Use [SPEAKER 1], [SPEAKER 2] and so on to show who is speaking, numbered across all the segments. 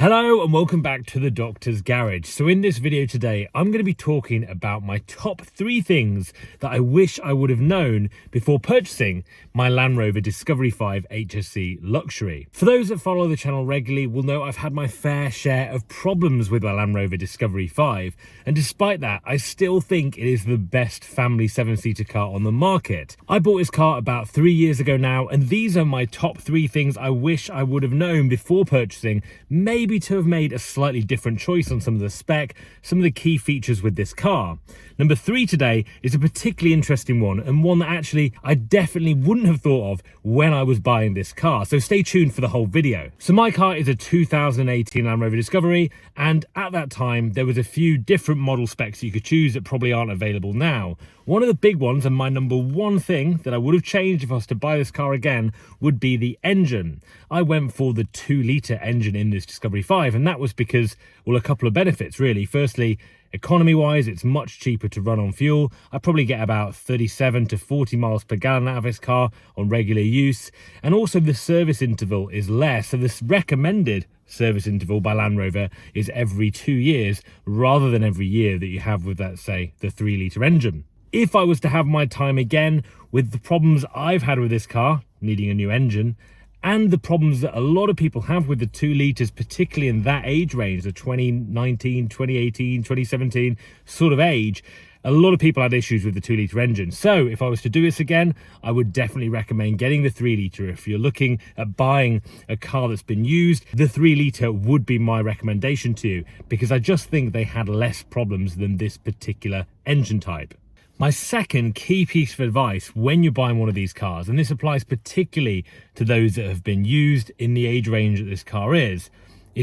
[SPEAKER 1] Hello and welcome back to the Doctor's Garage. So in this video today, I'm going to be talking about my top 3 things that I wish I would have known before purchasing my Land Rover Discovery 5 HSC Luxury. For those that follow the channel regularly will know I've had my fair share of problems with my Land Rover Discovery 5, and despite that, I still think it is the best family 7-seater car on the market. I bought this car about 3 years ago now, and these are my top 3 things I wish I would have known before purchasing, maybe to have made a slightly different choice on some of the spec, some of the key features with this car. Number 3 today is a particularly interesting one, and one that actually I definitely wouldn't have thought of when I was buying this car, so stay tuned for the whole video. So my car is a 2018 Land Rover Discovery, and at that time there was a few different model specs you could choose that probably aren't available now. One of the big ones, and my number 1 thing that I would have changed if I was to buy this car again, would be the engine. I went for the 2-litre engine in this Discovery 5, and that was because, well, a couple of benefits really. Firstly, economy-wise, it's much cheaper to run on fuel. I probably get about 37 to 40 miles per gallon out of this car on regular use, and also the service interval is less, so this recommended service interval by Land Rover is every 2 years rather than every year that you have with, let's say, the 3-litre engine. If I was to have my time again with the problems I've had with this car, needing a new engine, and the problems that a lot of people have with the 2 litres, particularly in that age range, the 2019, 2018, 2017 sort of age, a lot of people had issues with the 2-litre engine. So if I was to do this again, I would definitely recommend getting the 3-litre. If you're looking at buying a car that's been used, the 3-litre would be my recommendation to you, because I just think they had less problems than this particular engine type. My second key piece of advice when you're buying one of these cars, and this applies particularly to those that have been used in the age range that this car is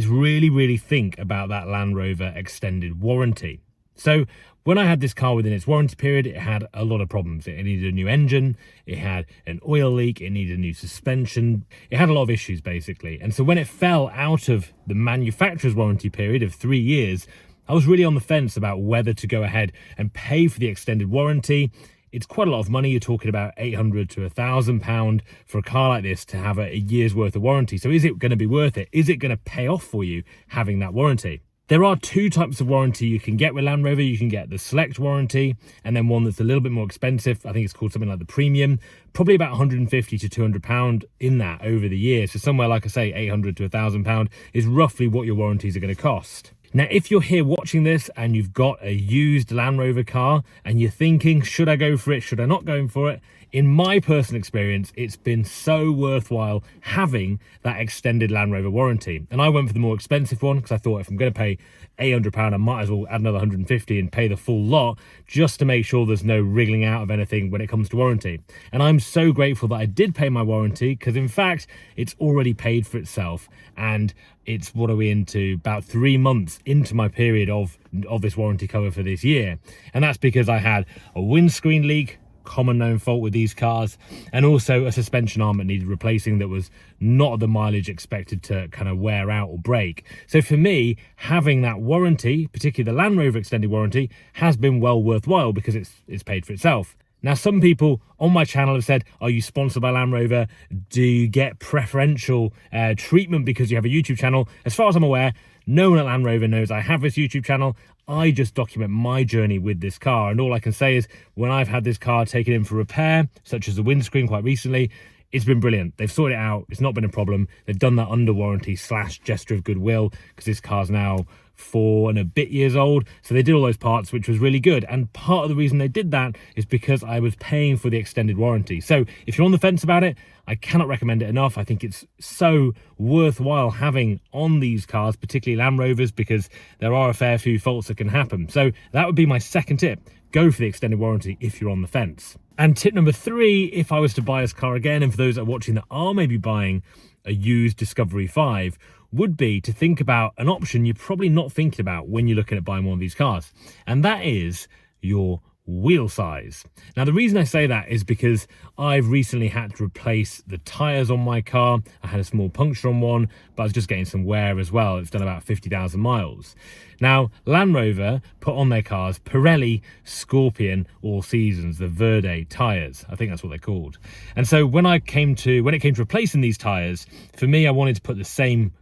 [SPEAKER 1] really think about that Land Rover extended warranty. So when I had this car within its warranty period, it had a lot of problems. It needed a new engine, it had an oil leak, it needed a new suspension, it had a lot of issues basically. And so when it fell out of the manufacturer's warranty period of 3 years, I was really on the fence about whether to go ahead and pay for the extended warranty. It's quite a lot of money. You're talking about £800 to £1,000 for a car like this to have a year's worth of warranty. So is it going to be worth it? Is it going to pay off for you having that warranty? There are 2 types of warranty you can get with Land Rover. You can get the select warranty, and then one that's a little bit more expensive. I think it's called something like the premium, probably about £150 to £200 in that over the years. So somewhere, like I say, £800 to £1,000 is roughly what your warranties are going to cost. Now, if you're here watching this and you've got a used Land Rover car and you're thinking, should I go for it? Should I not go for it? In my personal experience, it's been so worthwhile having that extended Land Rover warranty. And I went for the more expensive one because I thought if I'm going to pay £800, I might as well add another £150 and pay the full lot just to make sure there's no wriggling out of anything when it comes to warranty. And I'm so grateful that I did pay my warranty, because in fact, it's already paid for itself. And it's, what are we into, about 3 months into my period of this warranty cover for this year. And that's because I had a windscreen leak, common known fault with these cars, and also a suspension arm that needed replacing that was not the mileage expected to kind of wear out or break. So for me, having that warranty, particularly the Land Rover extended warranty, has been well worthwhile because it's paid for itself. Now, some people on my channel have said, are you sponsored by Land Rover? Do you get preferential treatment because you have a YouTube channel? As far as I'm aware, no one at Land Rover knows I have this YouTube channel. I just document my journey with this car. And all I can say is when I've had this car taken in for repair, such as the windscreen quite recently, it's been brilliant. They've sorted it out. It's not been a problem. They've done that under warranty / gesture of goodwill, because this car's now 4 and a bit years old. So they did all those parts, which was really good. And part of the reason they did that is because I was paying for the extended warranty. So if you're on the fence about it, I cannot recommend it enough. I think it's so worthwhile having on these cars, particularly Land Rovers, because there are a fair few faults that can happen. So that would be my second tip. Go for the extended warranty if you're on the fence. And tip number 3, if I was to buy this car again, and for those that are watching that are maybe buying a used Discovery 5, would be to think about an option you're probably not thinking about when you're looking at buying one of these cars. And that is your wheel size. Now, the reason I say that is because I've recently had to replace the tyres on my car. I had a small puncture on one, but I was just getting some wear as well. It's done about 50,000 miles. Now, Land Rover put on their cars Pirelli Scorpion All Seasons, the Verde tyres. I think that's what they're called. And so when it came to replacing these tyres, for me, I wanted to put the same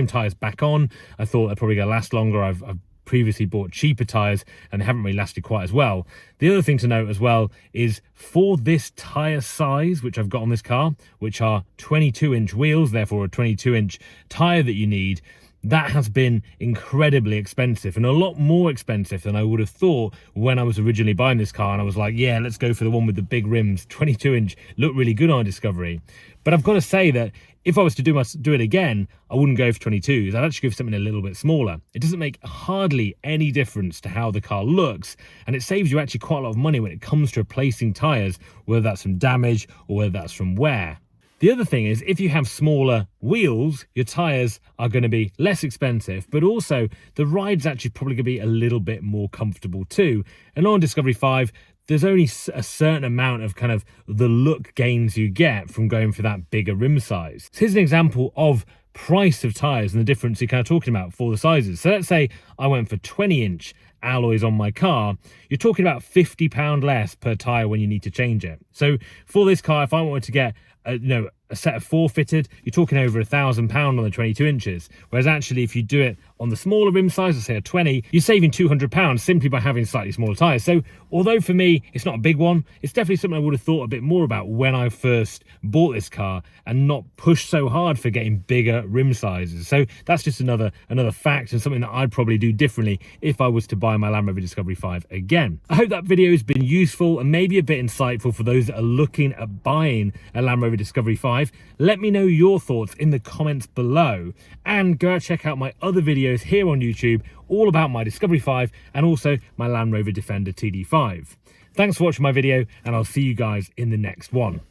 [SPEAKER 1] tyres back on. I thought they're probably going to last longer. I've previously bought cheaper tyres and they haven't really lasted quite as well. The other thing to note as well is for this tyre size, which I've got on this car, which are 22-inch wheels, therefore a 22-inch tyre that you need, that has been incredibly expensive, and a lot more expensive than I would have thought when I was originally buying this car. And I was like, yeah, let's go for the one with the big rims. 22-inch looked really good on Discovery. But I've got to say that if I was to do it again, I wouldn't go for 22s. I'd actually go for something a little bit smaller. It doesn't make hardly any difference to how the car looks, and it saves you actually quite a lot of money when it comes to replacing tyres, whether that's from damage or whether that's from wear. The other thing is, if you have smaller wheels, your tyres are going to be less expensive, but also the ride's actually probably going to be a little bit more comfortable too. And on Discovery 5, there's only a certain amount of kind of the look gains you get from going for that bigger rim size. So here's an example of price of tyres and the difference you're kind of talking about for the sizes. So let's say I went for 20-inch alloys on my car. You're talking about £50 less per tyre when you need to change it. So for this car, if I wanted to get a set of 4 fitted, you're talking over £1,000 on the 22 inches. Whereas actually, if you do it on the smaller rim size, let's say a 20, you're saving £200 simply by having slightly smaller tyres. So although for me, it's not a big one, it's definitely something I would have thought a bit more about when I first bought this car and not pushed so hard for getting bigger rim sizes. So that's just another fact and something that I'd probably do differently if I was to buy my Land Rover Discovery 5 again. I hope that video has been useful and maybe a bit insightful for those that are looking at buying a Land Rover Discovery 5. Let me know your thoughts in the comments below, and go out check out my other videos here on YouTube all about my Discovery 5 and also my Land Rover Defender TD5. Thanks for watching my video, and I'll see you guys in the next one.